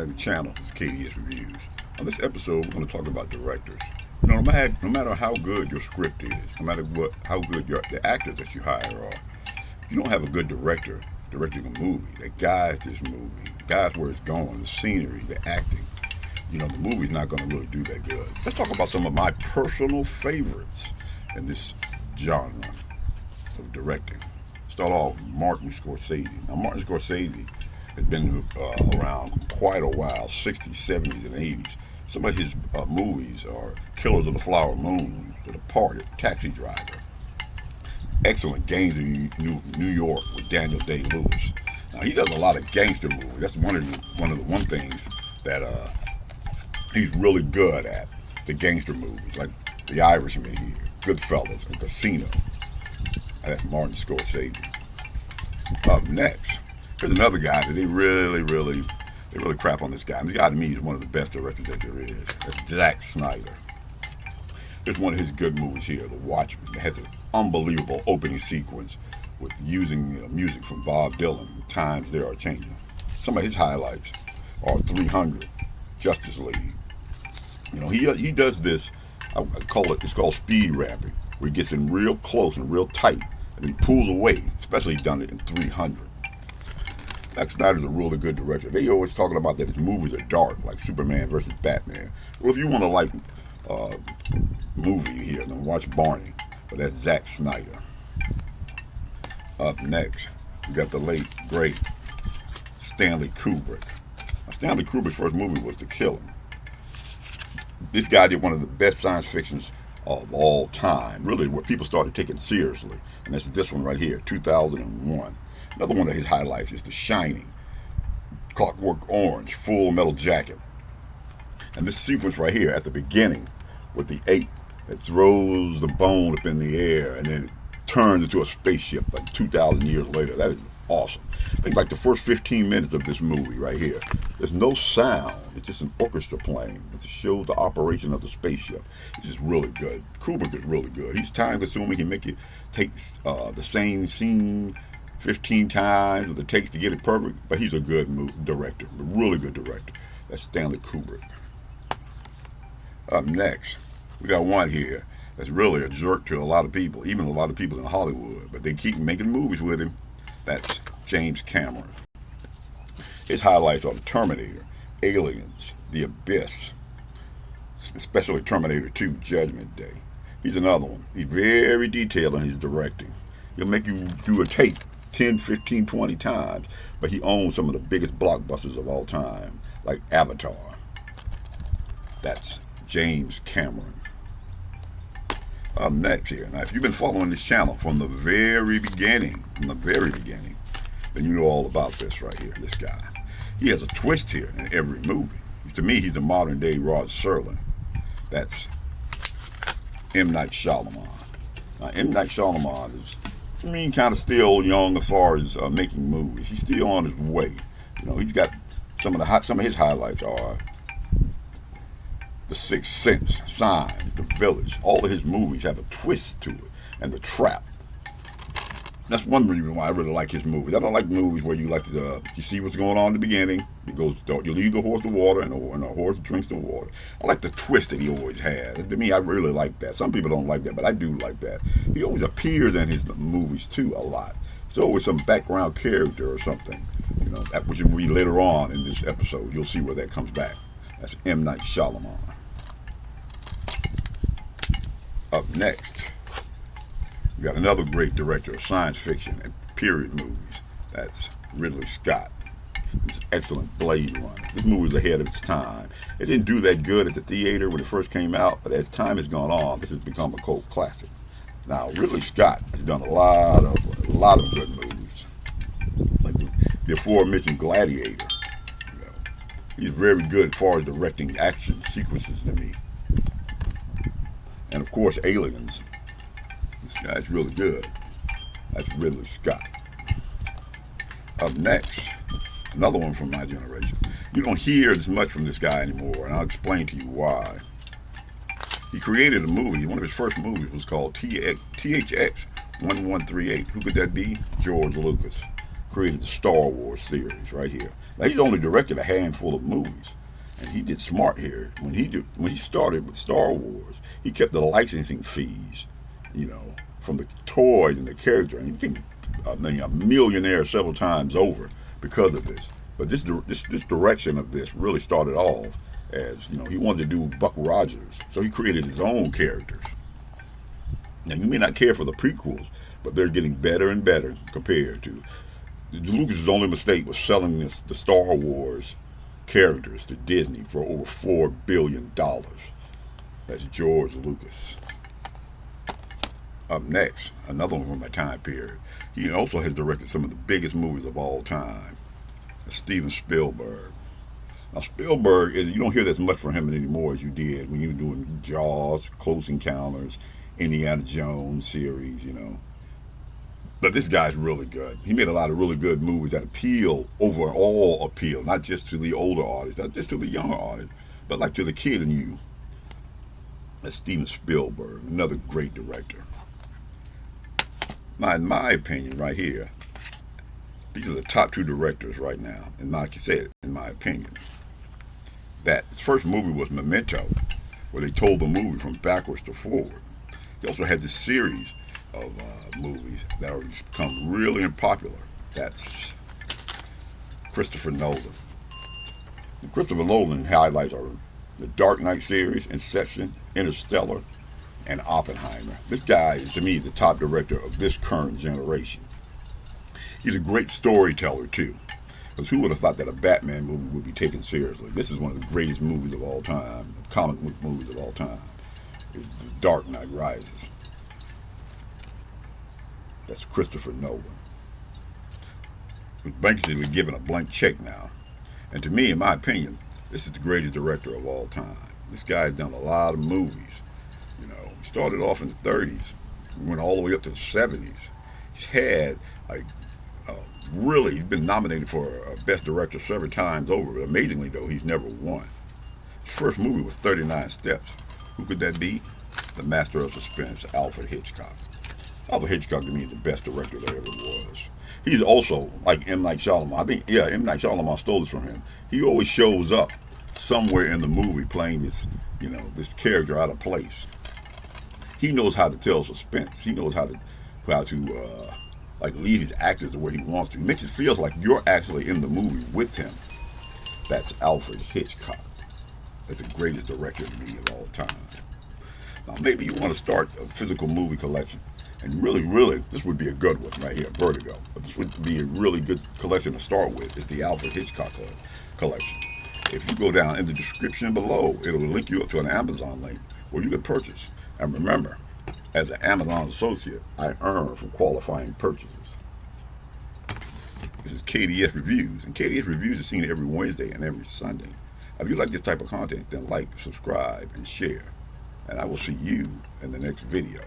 The channel is Kds Reviews. On this episode, we're going to talk about directors. No matter how good your script is, no matter how good the actors that you hire are, if you don't have a good director directing a movie that guides this movie, guides where it's going, the scenery, the acting, the movie's not going to really do that good. Let's talk about some of my personal favorites in this genre of directing. Start off with Martin Scorsese. Now, Martin Scorsese has been around quite a while, 60s, 70s, and 80s. Some of his movies are Killers of the Flower Moon, The Departed, Taxi Driver. Excellent Gangs in New York with Daniel Day-Lewis. Now, he does a lot of gangster movies. That's one of the things that he's really good at, the gangster movies, like The Irishman here, Goodfellas, and Casino. That's Martin Scorsese. Up next, here's another guy that they really crap on this guy. And this guy to me is one of the best directors that there is. That's Zack Snyder. Here's one of his good movies here, The Watchmen. It has an unbelievable opening sequence with using music from Bob Dylan. Times They Are Changing. Some of his highlights are 300, Justice League. He does this. It's called speed ramping, where he gets in real close and real tight, and he pulls away. Especially done it in 300. Zack Snyder's a really good director. They always talking about that his movies are dark, like Superman versus Batman. Well, if you want to like movie here, then watch Barney. But that's Zack Snyder. Up next, we got the late, great Stanley Kubrick. Now, Stanley Kubrick's first movie was The Killing. This guy did one of the best science fictions of all time, really, what people started taking seriously. And that's this one right here, 2001. Another one of his highlights is The Shining, Clockwork Orange, Full Metal Jacket. And this sequence right here at the beginning with the ape that throws the bone up in the air and then it turns into a spaceship like 2,000 years later. That is awesome. I think like the first 15 minutes of this movie right here, there's no sound. It's just an orchestra playing. It just shows the operation of the spaceship. It's just really good. Kubrick is really good. He's time consuming. He can make you take the same scene 15 times with the takes to get it perfect, but he's a good director, a really good director. That's Stanley Kubrick. Up next, we got one here that's really a jerk to a lot of people, even a lot of people in Hollywood, but they keep making movies with him. That's James Cameron. His highlights are The Terminator, Aliens, The Abyss, especially Terminator 2, Judgment Day. He's another one. He's very detailed in his directing. He'll make you do a take 10, 15, 20 times, but he owns some of the biggest blockbusters of all time, like Avatar. That's James Cameron. Up next here. Now, if you've been following this channel from the very beginning, then you know all about this right here, this guy. He has a twist here in every movie. To me, he's the modern day Rod Serling. That's M. Night Shyamalan. Now, M. Night Shyamalan is, kind of still young as far as making movies. He's still on his way. He's got some of his highlights are The Sixth Sense, Signs, The Village. All of his movies have a twist to it, and The Trap. That's one reason why I really like his movies. I don't like movies where you see what's going on in the beginning. You leave the horse to water, and the horse drinks the water. I like the twist that he always has. To me, I really like that. Some people don't like that, but I do like that. He always appears in his movies too a lot. It's always some background character or something. That which will be later on in this episode. You'll see where that comes back. That's M. Night Shyamalan. Up next, we got another great director of science fiction and period movies. That's Ridley Scott. It's excellent Blade Runner. This movie was ahead of its time. It didn't do that good at the theater when it first came out, but as time has gone on, this has become a cult classic. Now, Ridley Scott has done a lot of good movies, like the aforementioned Gladiator. He's very good as far as directing action sequences to me. And of course, Aliens. This guy's really good. That's Ridley Scott. Up next, another one from my generation. You don't hear as much from this guy anymore, and I'll explain to you why. He created a movie. One of his first movies was called THX 1138. Who could that be? George Lucas. created the Star Wars series right here. Now, he's only directed a handful of movies, and he did smart here. When he started with Star Wars, he kept the licensing fees, from the toys and the character, and he became a millionaire several times over because of this. But this direction of this really started off as, he wanted to do Buck Rogers, so he created his own characters. Now, you may not care for the prequels, but they're getting better and better compared to. Lucas's only mistake was selling the Star Wars characters to Disney for over $4 billion. That's George Lucas. Up next, another one from my time period. He also has directed some of the biggest movies of all time. Steven Spielberg. Now, Spielberg, you don't hear as much from him anymore as you did when you were doing Jaws, Close Encounters, Indiana Jones series, But this guy's really good. He made a lot of really good movies that overall appeal, not just to the older audience, not just to the younger audience, but like to the kid in you. That's Steven Spielberg, another great director. Now, in my opinion, right here, these are the top two directors right now, and like you said, in my opinion. That his first movie was Memento, where they told the movie from backwards to forward. He also had this series of movies that have become really unpopular. That's Christopher Nolan. And Christopher Nolan highlights are the Dark Knight series, Inception, Interstellar, and Oppenheimer. This guy is, to me, the top director of this current generation. He's a great storyteller, too. Because who would have thought that a Batman movie would be taken seriously? This is one of the greatest movies of all time, comic book movies of all time, is The Dark Knight Rises. That's Christopher Nolan. Banksy was given a blank check now. And to me, in my opinion, this is the greatest director of all time. This guy's done a lot of movies. He started off in the 30s, went all the way up to the 70s. He's had he's been nominated for Best Director several times over. But amazingly, though, he's never won. His first movie was 39 Steps. Who could that be? The master of suspense, Alfred Hitchcock. Alfred Hitchcock, to me, is the best director there ever was. He's also like M. Night Shyamalan. M. Night Shyamalan stole this from him. He always shows up somewhere in the movie playing this, this character out of place. He knows how to tell suspense. He knows how to lead his actors the way he wants to. He makes it feel like you're actually in the movie with him. That's Alfred Hitchcock. That's the greatest director to me of all time. Now, maybe you want to start a physical movie collection. And really, this would be a good one right here, Vertigo. But this would be a really good collection to start with. It's the Alfred Hitchcock collection. If you go down in the description below, it'll link you up to an Amazon link where you can purchase. And remember, as an Amazon associate, I earn from qualifying purchases. This is KDS Reviews, and KDS Reviews is seen every Wednesday and every Sunday. If you like this type of content, then like, subscribe, and share. And I will see you in the next video.